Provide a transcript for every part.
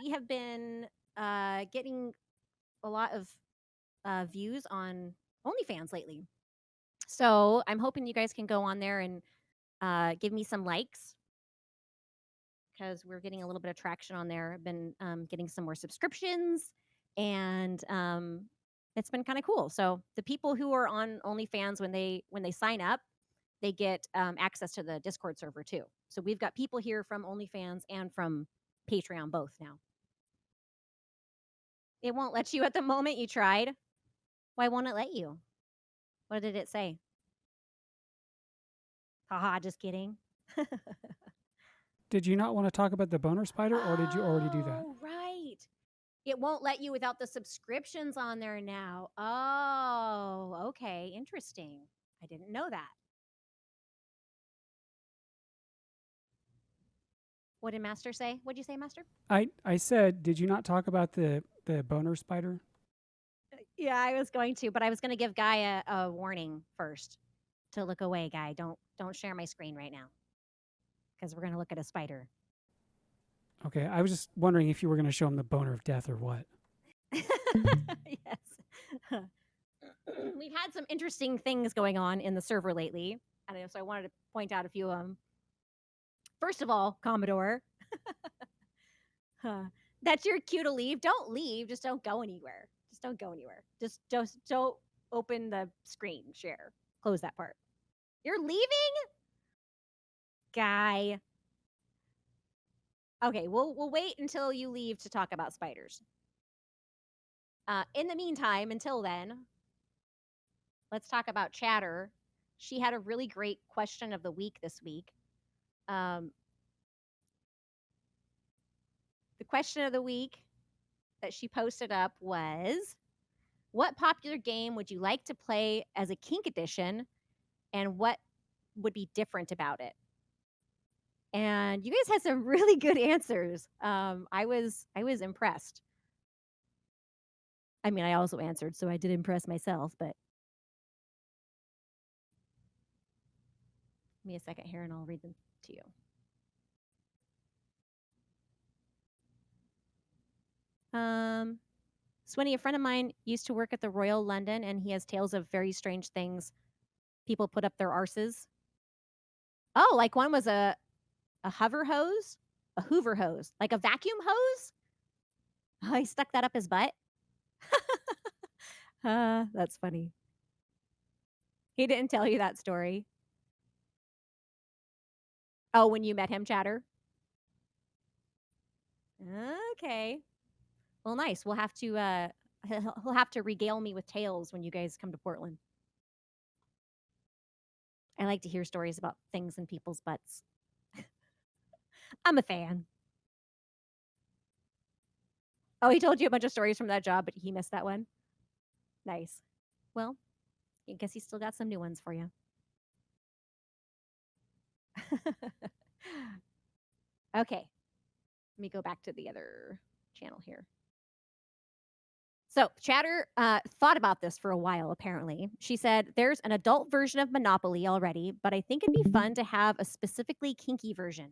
we have been getting a lot of views on OnlyFans lately. So I'm hoping you guys can go on there and give me some likes because we're getting a little bit of traction on there. I've been getting some more subscriptions, and it's been kind of cool. So the people who are on OnlyFans when they sign up, they get access to the Discord server too. So we've got people here from OnlyFans and from Patreon both now. It won't let you at the moment. You tried. Why won't it let you? What did it say? Haha, just kidding. Did you not want to talk about the boner spider, or did you already do that? Oh, right. It won't let you without the subscriptions on there now. Oh, okay. Interesting. I didn't know that. What did Master say? What'd you say, Master? I said, did you not talk about the boner spider? Yeah, I was going to, but I was going to give Guy a warning first to look away, Guy. Don't share my screen right now because we're going to look at a spider. Okay, I was just wondering if you were going to show him the boner of death or what. Yes. We've had some interesting things going on in the server lately. I know, so I wanted to point out a few of them. First of all, Commodore, that's your cue to leave. Don't leave. Just don't go anywhere. Just don't go anywhere. Just don't open the screen share. Close that part. You're leaving, Guy. Okay, we'll wait until you leave to talk about spiders. In the meantime, until then, let's talk about Chatter. She had a really great question of the week this week. Um, the question of the week that she posted up was, what popular game would you like to play as a kink edition, and what would be different about it? And you guys had some really good answers. I was impressed. I mean, I also answered, so I did impress myself, but give me a second here and I'll read them to you. Swinny, a friend of mine used to work at the Royal London, and he has tales of very strange things people put up their arses. Oh, like one was a hover hose, a Hoover hose, like a vacuum hose. Oh, he stuck that up his butt. That's funny. He didn't tell you that story. Oh, when you met him, Chatter? Okay. Well, nice. We'll have to he'll have to regale me with tales when you guys come to Portland. I like to hear stories about things in people's butts. I'm a fan. Oh, he told you a bunch of stories from that job, but he missed that one. Nice. Well, I guess he's still got some new ones for you. Okay. Let me go back to the other channel here. So Chatter thought about this for a while, apparently. She said, there's an adult version of Monopoly already, but I think it'd be fun to have a specifically kinky version.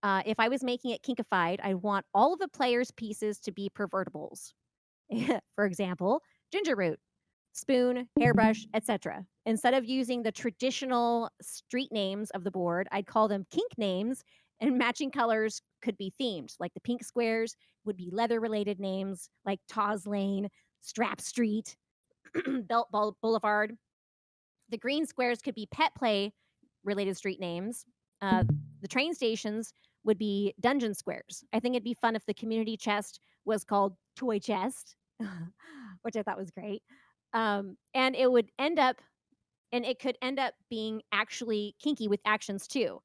If I was making it kinkified, I want all of the players' pieces to be pervertibles. For example, ginger root, spoon, hairbrush, etc. Instead of using the traditional street names of the board, I'd call them kink names, and matching colors could be themed. Like the pink squares would be leather related names like Tawes Lane, Strap Street, Belt Boulevard. The green squares could be pet play related street names. The train stations would be dungeon squares. I think it'd be fun if the community chest was called Toy Chest, which I thought was great. And it would end up, and it could end up being actually kinky with actions too.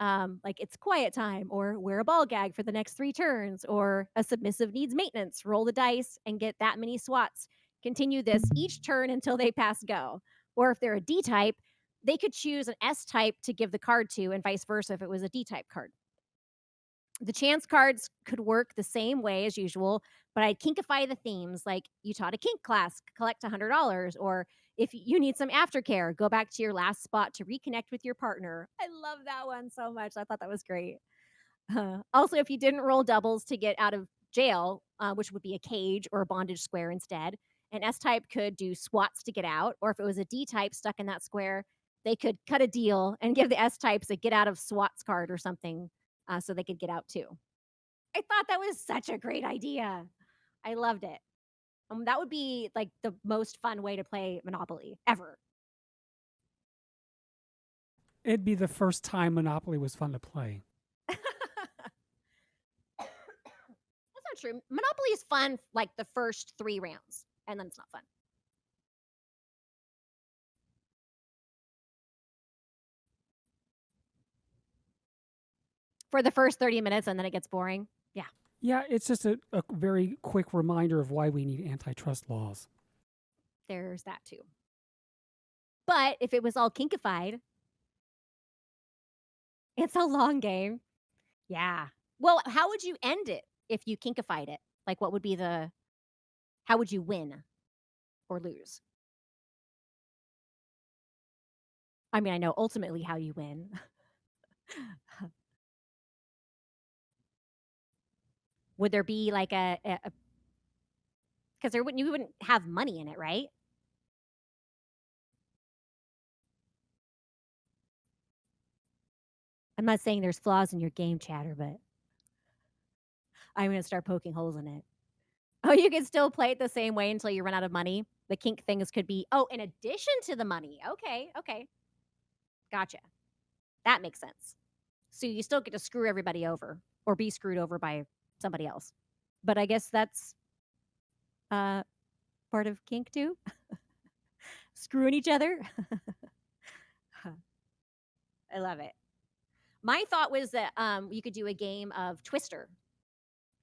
Like it's quiet time, or wear a ball gag for the next 3 turns, or a submissive needs maintenance, roll the dice and get that many swats. Continue this each turn until they pass go. Or if they're a D type, they could choose an S type to give the card to, and vice versa if it was a D type card. The chance cards could work the same way as usual, but I'd kinkify the themes, like you taught a kink class, collect $100, or if you need some aftercare, go back to your last spot to reconnect with your partner. I love that one so much. I thought that was great. Also, if you didn't roll doubles to get out of jail, which would be a cage or a bondage square instead, an S type could do swats to get out, or if it was a D type stuck in that square, they could cut a deal and give the S types a get out of swats card or something, so they could get out too. I thought that was such a great idea. I loved it. That would be like the most fun way to play Monopoly ever. It'd be the first time Monopoly was fun to play. That's not true. Monopoly is fun like the first 3 rounds, and then it's not fun. For the first 30 minutes, and then it gets boring. Yeah. Yeah, it's just a very quick reminder of why we need antitrust laws. There's that too. But if it was all kinkified, it's a long game. Yeah. Well, how would you end it if you kinkified it? Like, what would be how would you win or lose? I mean, I know ultimately how you win. Would there be like because you wouldn't have money in it, right? I'm not saying there's flaws in your game, chatter, but I'm gonna start poking holes in it. Oh, you can still play it the same way until you run out of money. The kink things could be, oh, in addition to the money. Okay, okay. Gotcha. That makes sense. So you still get to screw everybody over or be screwed over by somebody else. But I guess that's part of kink too. Screwing each other. I love it. My thought was that you could do a game of Twister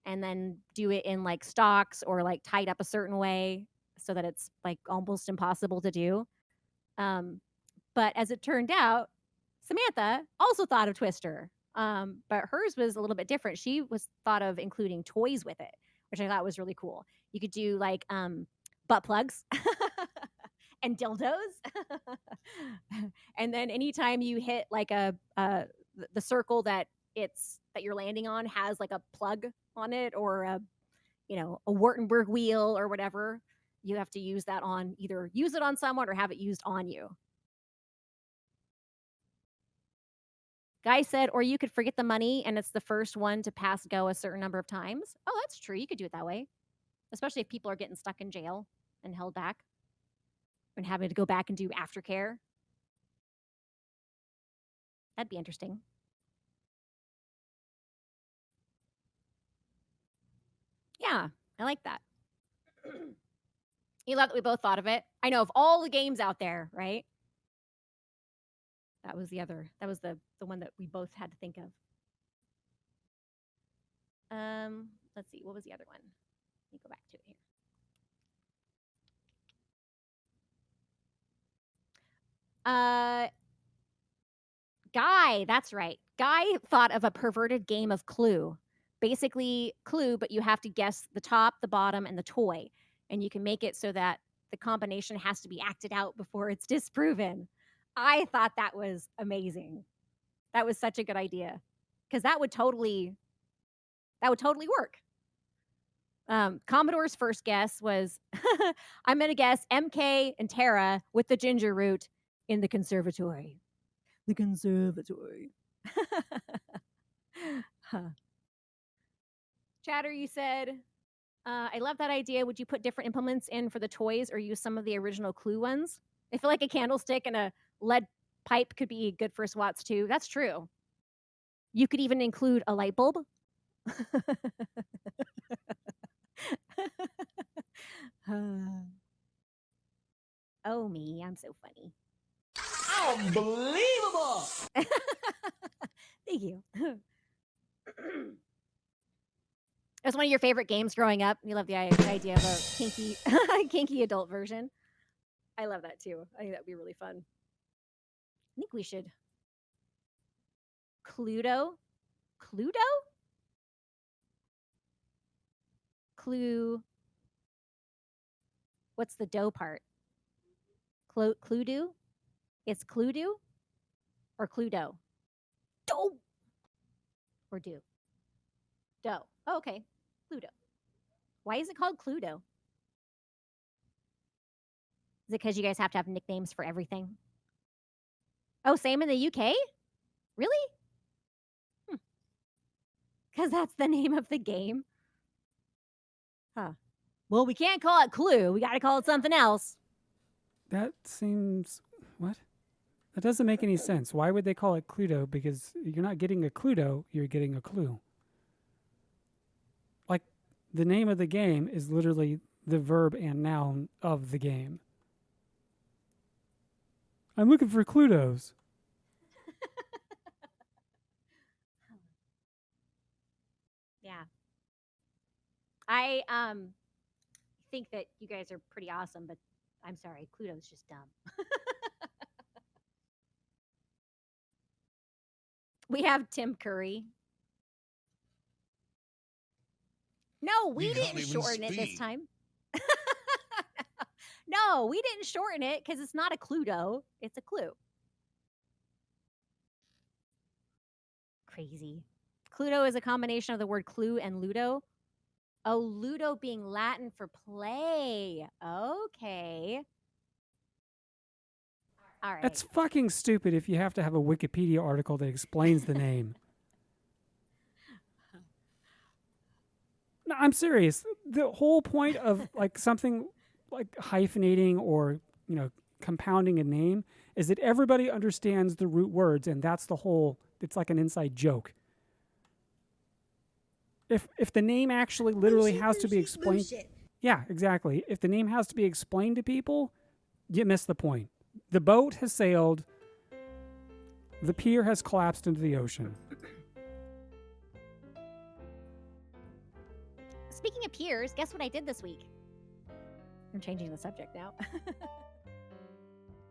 and then do it in like stocks or like tied up a certain way so that it's like almost impossible to do. But as it turned out, Samantha also thought of Twister, but hers was a little bit different. She was thought of including toys with it, which I thought was really cool. You could do like butt plugs and dildos, and then anytime you hit like the circle that you're landing on has like a plug on it or a a Wartenberg wheel or whatever, you have to use that on either use it on someone or have it used on you. Guy said, or you could forget the money and it's the first one to pass go a certain number of times. Oh, that's true. You could do it that way, especially if people are getting stuck in jail and held back and having to go back and do aftercare. That'd be interesting. Yeah, I like that. You love that we both thought of it. I know of all the games out there, right? That was the one that we both had to think of. Let's see, what was the other one? Let me go back to it here. Guy, that's right. Guy thought of a perverted game of Clue. Basically, Clue, but you have to guess the top, the bottom, and the toy. And you can make it so that the combination has to be acted out before it's disproven. I thought that was amazing. That was such a good idea because that would totally work. Commodore's first guess was I'm going to guess MK and Tara with the ginger root in the conservatory. The conservatory. Huh. Chatter, you said, I love that idea. Would you put different implements in for the toys or use some of the original Clue ones? I feel like a candlestick and a lead pipe could be good for swats too. That's true. You could even include a light bulb. Oh, me. I'm so funny. Unbelievable! Thank you. It was one of your favorite games growing up. You love the idea of a kinky, kinky adult version. I love that too. I think that'd be really fun. I think we should. Cluedo? Cluedo? Clue. What's the dough part? Cluedo? It's Cluedo or Cluedo? Dough or do? Oh, okay. Cluedo. Why is it called Cluedo? Is it because you guys have to have nicknames for everything? Oh, same in the UK? Really? Because that's the name of the game? Huh. Well, we can't call it Clue. We got to call it something else. That seems what? That doesn't make any sense. Why would they call it Cluedo? Because you're not getting a Cluedo, you're getting a clue. Like the name of the game is literally the verb and noun of the game. I'm looking for Cluedos. Yeah. I think that you guys are pretty awesome, but I'm sorry, Cluedo's just dumb. We have Tim Curry. No, we You can't didn't even shorten it this speak. time. No, we didn't shorten it because it's not a Cluedo. It's a clue. Crazy. Cluedo is a combination of the word clue and ludo. Oh, ludo being Latin for play. Okay. All right. That's fucking stupid if you have to have a Wikipedia article that explains the name. No, I'm serious. The whole point of like something like hyphenating or, compounding a name is that everybody understands the root words, and that's the whole, it's like an inside joke. If the name actually literally has to be explained. Yeah, exactly. If the name has to be explained to people, you miss the point. The boat has sailed. The pier has collapsed into the ocean. Speaking of peers, guess what I did this week? I'm changing the subject now.